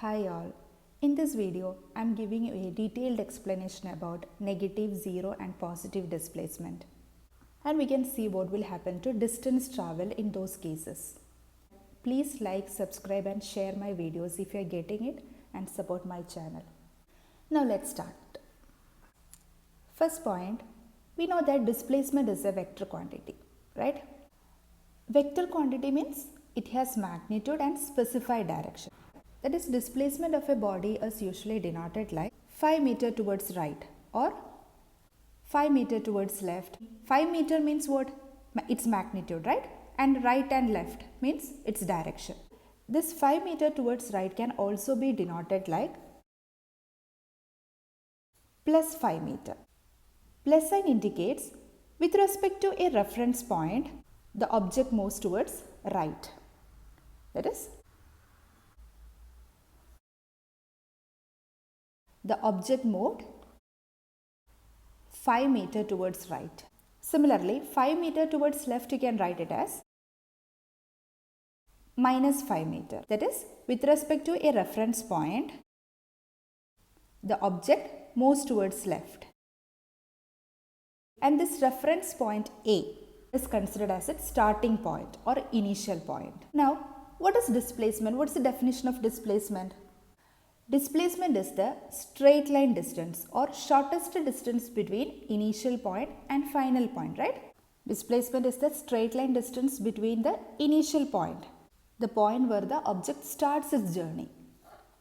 Hi all. In this video, I am giving you a detailed explanation about negative, zero and positive displacement. And we can see what will happen to distance travel in those cases. Please like, subscribe and share my videos if you are getting it and support my channel. Now let's start. First point, we know that displacement is a vector quantity, right? Vector quantity means it has magnitude and specified direction. That is, displacement of a body is usually denoted like 5 meter towards right or 5 meter towards left. 5 meter means what? Its magnitude, right? And right and left means its direction. This 5 meter towards right can also be denoted like plus 5 meter. Plus sign indicates with respect to a reference point, the object moves towards right. That is, the object moved 5 meter towards right. Similarly, 5 meter towards left you can write it as minus 5 meter. That is, with respect to a reference point, the object moves towards left. And this reference point A is considered as its starting point or initial point. Now, what is displacement? What is the definition of displacement? Displacement is the straight line distance or shortest distance between initial point and final point, right? Displacement is the straight line distance between the initial point, the point where the object starts its journey,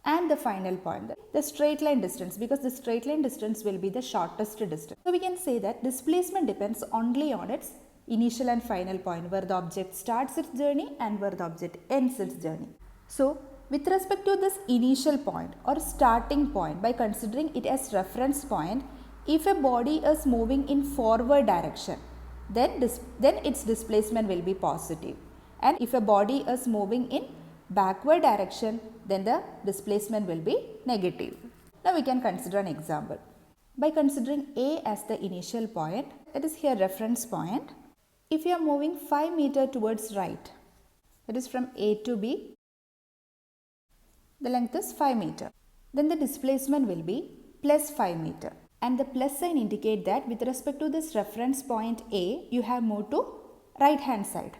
and the final point, the straight line distance, because the straight line distance will be the shortest distance. So we can say that displacement depends only on its initial and final point, where the object starts its journey and where the object ends its journey. So with respect to this initial point or starting point, by considering it as reference point, if a body is moving in forward direction, then its displacement will be positive. And if a body is moving in backward direction, then the displacement will be negative. Now we can consider an example. By considering A as the initial point, that is here reference point, if you are moving 5 meter towards right, that is from A to B, the length is 5 meter. Then the displacement will be plus 5 meter. And the plus sign indicate that with respect to this reference point A, you have moved to right hand side.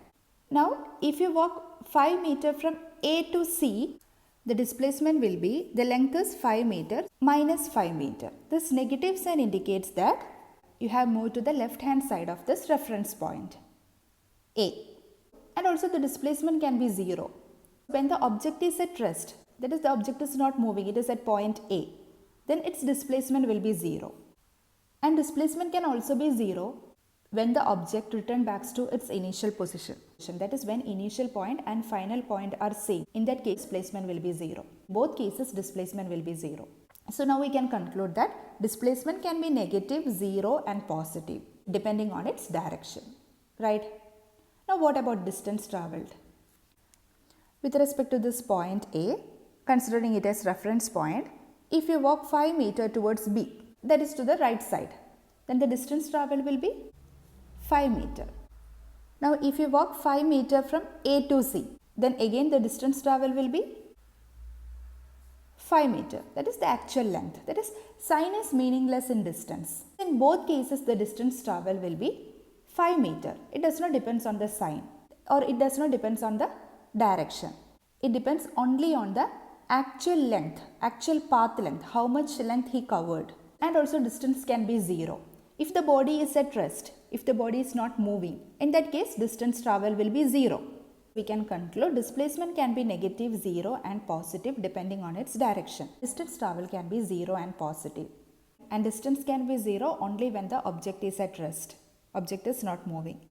Now, if you walk 5 meter from A to C, the displacement will be, the length is 5 meter minus 5 meter. This negative sign indicates that you have moved to the left hand side of this reference point A. And also the displacement can be 0. When the object is at rest, that is, the object is not moving, it is at point A, then its displacement will be 0. And displacement can also be 0 when the object returns back to its initial position. That is, when initial point and final point are same. In that case, displacement will be 0. Both cases, displacement will be 0. So now we can conclude that displacement can be negative, 0 and positive depending on its direction. Right? Now what about distance travelled? With respect to this point A, considering it as reference point, if you walk 5 meter towards B, that is to the right side, then the distance travelled will be 5 meter. Now if you walk 5 meter from A to C, then again the distance travelled will be 5 meter. That is the actual length. That is, sign is meaningless in distance. In both cases, the distance travelled will be 5 meter. It does not depend on the sign, or it does not depend on the direction. It depends only on the actual length, actual path length, how much length he covered. And also distance can be 0. If the body is at rest, if the body is not moving, in that case distance travel will be 0. We can conclude displacement can be negative, 0 and positive depending on its direction. Distance travel can be 0 and positive. And distance can be 0 only when the object is at rest. Object is not moving.